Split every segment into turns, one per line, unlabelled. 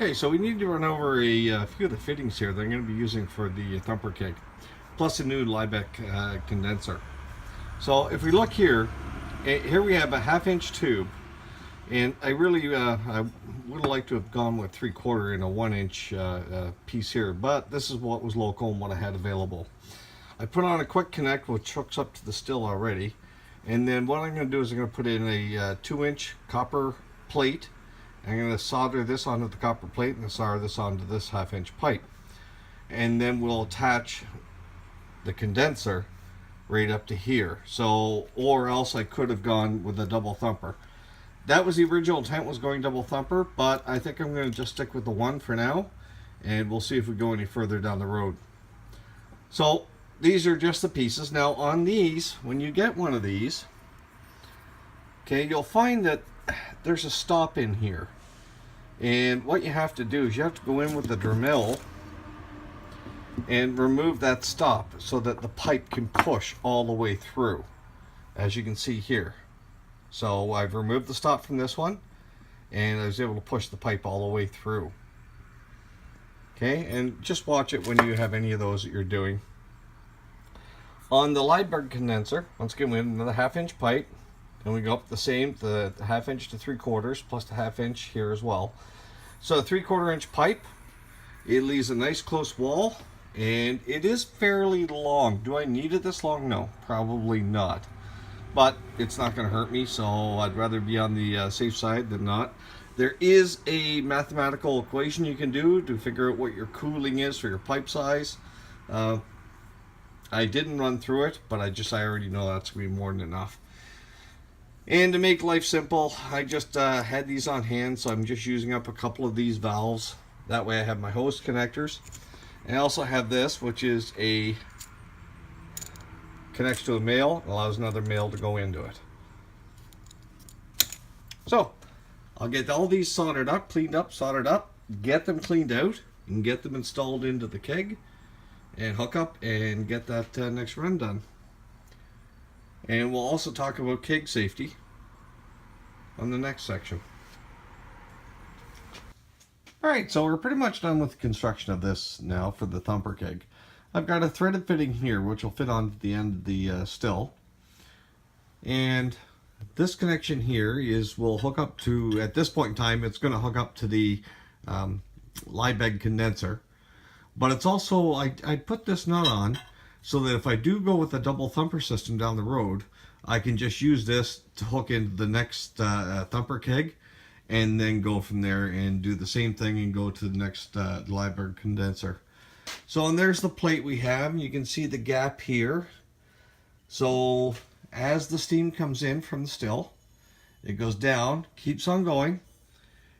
Okay, so we need to run over a few of the fittings here that I'm going to be using for the Thumper Keg, plus a new Liebeck condenser. So if we look here, here we have a 1/2 inch tube, and I really I would like to have gone with 3/4 in a 1 inch piece here, but this is what was local and what I had available. I put on a quick connect which hooks up to the still already, and then what I'm going to do is I'm going to put in a 2 inch copper plate. I'm going to solder this onto the copper plate and solder this onto this 1/2 inch pipe, and then we'll attach the condenser right up to here. So, or else I could have gone with a double thumper. That was the original intent, was going double thumper, but I think I'm going to just stick with the one for now, and we'll see if we go any further down the road. So these are just the pieces. Now on these, when you get one of these, okay, you'll find that there's a stop in here, and what you have to do is you have to go in with the Dremel and remove that stop so that the pipe can push all the way through, as you can see here. So I've removed the stop from this one, and I was able to push the pipe all the way through. Okay, and just watch it when you have any of those that you're doing. On the Liebeck condenser, once again we have another 1/2 inch pipe, and we go up the same, the 1/2 inch to 3/4 plus the 1/2 inch here as well. So a 3/4 inch pipe, it leaves a nice close wall, and it is fairly long. Do I need it this long? No, probably not. But it's not going to hurt me, so I'd rather be on the safe side than not. There is a mathematical equation you can do to figure out what your cooling is for your pipe size. I didn't run through it, but I already know that's going to be more than enough. And to make life simple, I just had these on hand, so I'm just using up a couple of these valves. That way I have my hose connectors. And I also have this, which is a connects to a male, allows another male to go into it. So I'll get all these soldered up, cleaned up, soldered up, get them cleaned out, and get them installed into the keg, and hook up and get that next run done. And we'll also talk about keg safety on the next section. Alright, so we're pretty much done with the construction of this now for the Thumper Keg. I've got a threaded fitting here which will fit on the end of the still. And this connection here will hook up to, at this point in time, it's going to hook up to the Liebeck condenser. But it's also, I put this nut on so that if I do go with a double thumper system down the road, I can just use this to hook into the next Thumper Keg, and then go from there and do the same thing and go to the next Liebeck condenser. So, and there's the plate we have. You can see the gap here. So as the steam comes in from the still, it goes down, keeps on going.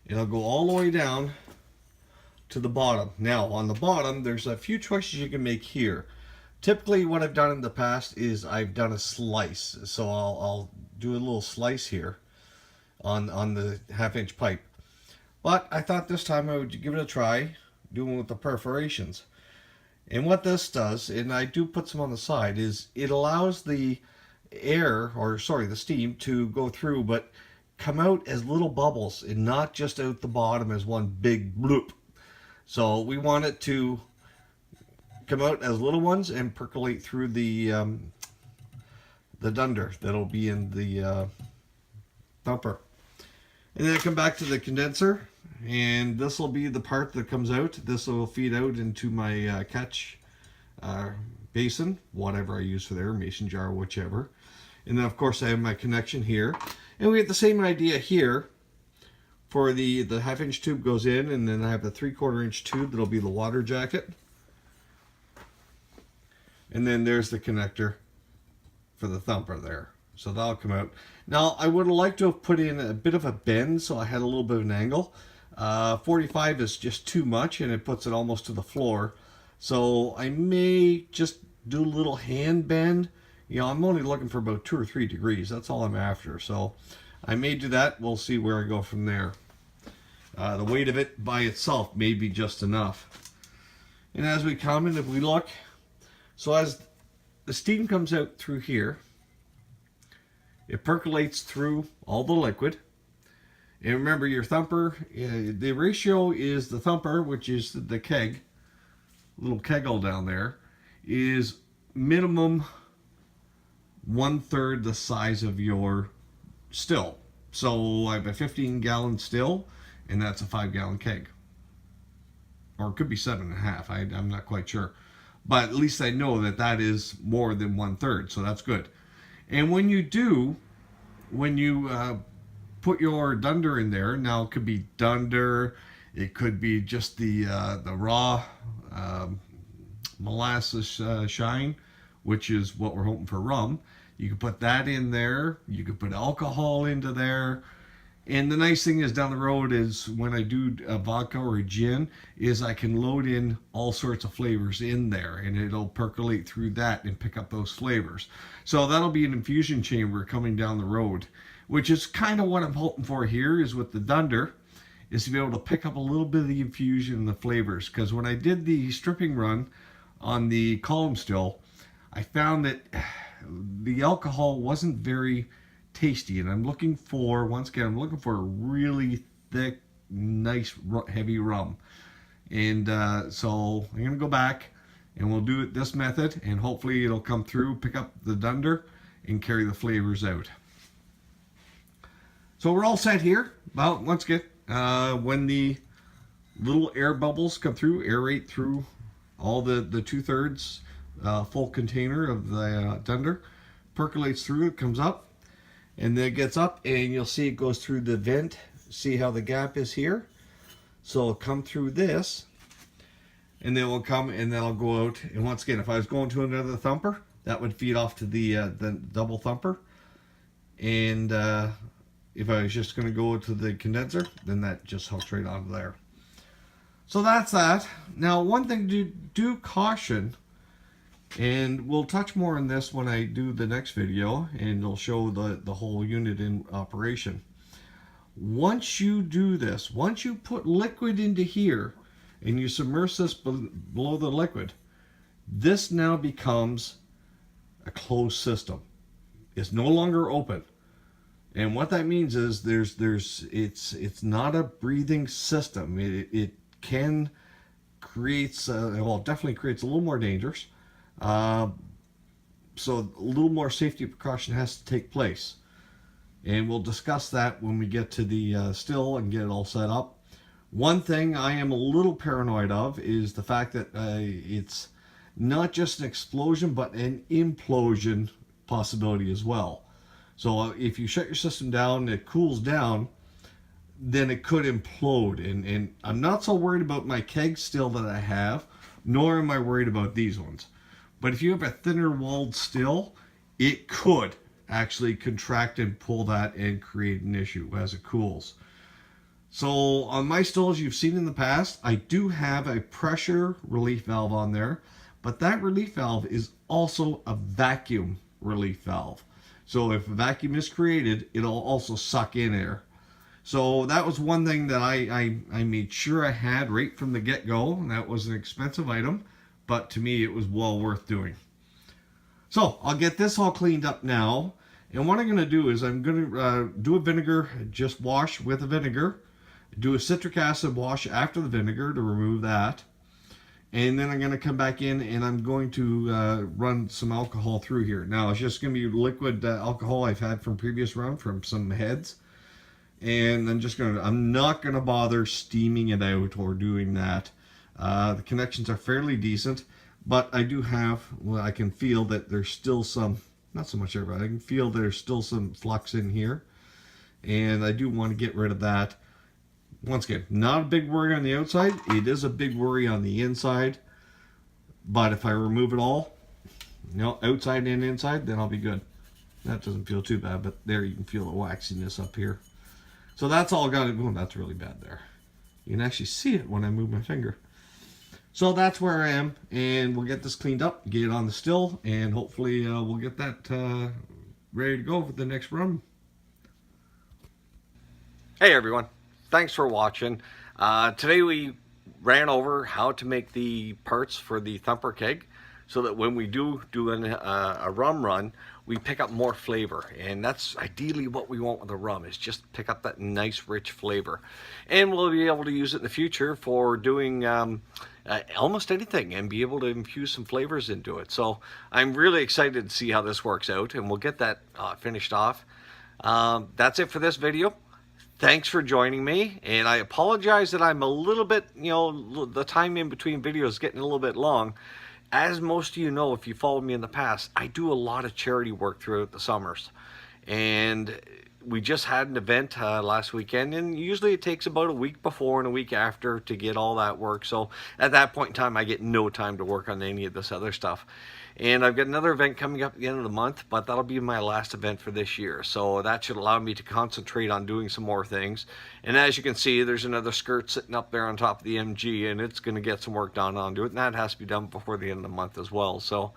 It'll go all the way down to the bottom. Now on the bottom, there's a few choices you can make here. Typically what I've done in the past is I've done a slice. So I'll do a little slice here on the 1/2 inch pipe. But I thought this time I would give it a try, doing with the perforations. And what this does, and I do put some on the side, is it allows the air, or sorry, the steam to go through, but come out as little bubbles and not just out the bottom as one big bloop. So we want it to come out as little ones and percolate through the dunder that'll be in the thumper. And then I come back to the condenser, and this will be the part that comes out. This will feed out into my catch basin, whatever I use for there, mason jar, whichever. And then of course I have my connection here. And we have the same idea here. For the 1/2 inch tube goes in, and then I have the 3/4 inch tube that'll be the water jacket. And then there's the connector for the thumper there. So that'll come out. Now I would have liked to have put in a bit of a bend, so I had a little bit of an angle. 45 is just too much, and it puts it almost to the floor. So I may just do a little hand bend. You know, I'm only looking for about 2 or 3 degrees. That's all I'm after. So I may do that. We'll see where I go from there. The weight of it by itself may be just enough. And as we come and if we look, so as the steam comes out through here, it percolates through all the liquid, And remember your thumper, the ratio is the thumper, which is the keg, little keggle down there, is minimum 1/3 the size of your still. So I have a 15-gallon still, and that's a 5-gallon keg. Or it could be 7.5. I'm not quite sure. But at least I know that that is more than 1/3, so that's good. And when you put your dunder in there, now it could be dunder, it could be just the raw molasses shine, which is what we're hoping for rum. You can put that in there. You could put alcohol into there. And the nice thing is down the road is when I do a vodka or a gin is I can load in all sorts of flavors in there and it'll percolate through that and pick up those flavors. So that'll be an infusion chamber coming down the road, which is kind of what I'm hoping for here is with the dunder is to be able to pick up a little bit of the infusion and the flavors. Because when I did the stripping run on the column still, I found that the alcohol wasn't very tasty, and I'm looking for, once again, I'm looking for a really thick, nice, heavy rum. And so I'm going to go back and we'll do it this method, and hopefully it'll come through, pick up the dunder, and carry the flavors out. So we're all set here. Well, once again, when the little air bubbles come through, aerate through all the 2/3 full container of the dunder, percolates through, it comes up, and then it gets up, and you'll see it goes through the vent. See how the gap is here? So it'll come through this, and then it'll come, and then I'll go out. And once again, if I was going to another thumper, that would feed off to the double thumper. And if I was just going to go to the condenser, then that just hooks right onto there. So that's that. Now, one thing to do caution, and we'll touch more on this when I do the next video, and it'll show the whole unit in operation. Once you do this, once you put liquid into here, and you submerge this below the liquid, this now becomes a closed system. It's no longer open. And what that means is it's not a breathing system. It can creates well, definitely creates a little more dangers. So a little more safety precaution has to take place, and we'll discuss that when we get to the still and get it all set up. One thing I am a little paranoid of is the fact that it's not just an explosion but an implosion possibility as well. So if you shut your system down, it cools down, then it could implode. And I'm not so worried about my keg still that I have, nor am I worried about these ones. But if you have a thinner walled still, it could actually contract and pull that and create an issue as it cools. So on my stills you've seen in the past, I do have a pressure relief valve on there, but that relief valve is also a vacuum relief valve. So if a vacuum is created, it'll also suck in air. So that was one thing that I made sure I had right from the get-go, and that was an expensive item, but to me it was well worth doing. So I'll get this all cleaned up now, and what I'm going to do is I'm going to do a vinegar, just wash with a vinegar, do a citric acid wash after the vinegar to remove that, and then I'm going to come back in and I'm going to run some alcohol through here. Now it's just going to be liquid alcohol I've had from previous run from some heads, and I'm not going to bother steaming it out or doing that. The connections are fairly decent, but I do have, well, I can feel that there's still some, not so much there, but I can feel there's still some flux in here, and I do want to get rid of that. Once again, not a big worry on the outside. It is a big worry on the inside, but if I remove it all, outside and inside, then I'll be good. That doesn't feel too bad, but there you can feel the waxiness up here. So that's all got it. Oh, that's really bad there. You can actually see it when I move my finger. So that's where I am, and we'll get this cleaned up, get it on the still, and hopefully we'll get that ready to go for the next run. Hey everyone, thanks for watching. Today we ran over how to make the parts for the Thumper Keg. so that when we do a rum run, we pick up more flavor. And that's ideally what we want with the rum, is just pick up that nice rich flavor. And we'll be able to use it in the future for doing almost anything, and be able to infuse some flavors into it. So I'm really excited to see how this works out, and we'll get that finished off. That's it for this video. Thanks for joining me, and I apologize that I'm a little bit, the time in between videos is getting a little bit long. As most of you know, if you followed me in the past, I do a lot of charity work throughout the summers. And we just had an event last weekend, and usually it takes about a week before and a week after to get all that work. So at that point in time, I get no time to work on any of this other stuff. And I've got another event coming up at the end of the month, but that'll be my last event for this year. So that should allow me to concentrate on doing some more things. And as you can see, there's another skirt sitting up there on top of the MG, and it's going to get some work done onto it. And that has to be done before the end of the month as well. So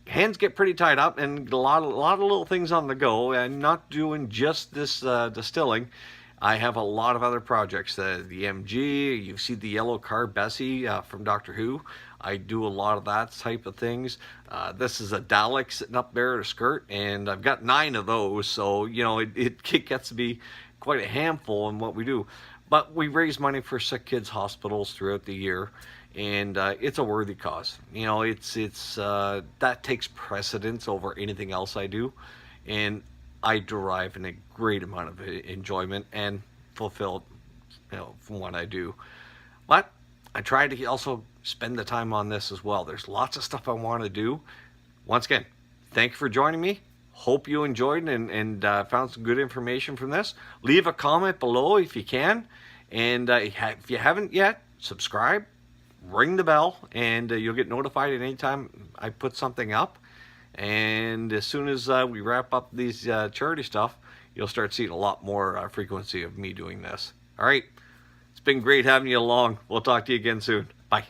hands get pretty tied up, and a lot of little things on the go. I'm not doing just this distilling. I have a lot of other projects. The MG, you see the yellow car Bessie from Doctor Who. I do a lot of that type of things. This is a Dalek sitting up there at a skirt, and I've got 9 of those. So, it gets to be quite a handful in what we do. But we raise money for sick kids' hospitals throughout the year, and it's a worthy cause. That takes precedence over anything else I do, and I derive a great amount of enjoyment and fulfilled, from what I do. But I try to also spend the time on this as well. There's lots of stuff I want to do. Once again, thank you for joining me. Hope you enjoyed and found some good information from this. Leave a comment below if you can. And if you haven't yet, subscribe, ring the bell, and you'll get notified at any time I put something up. And as soon as we wrap up these charity stuff, you'll start seeing a lot more frequency of me doing this. All right. It's been great having you along. We'll talk to you again soon. Bye.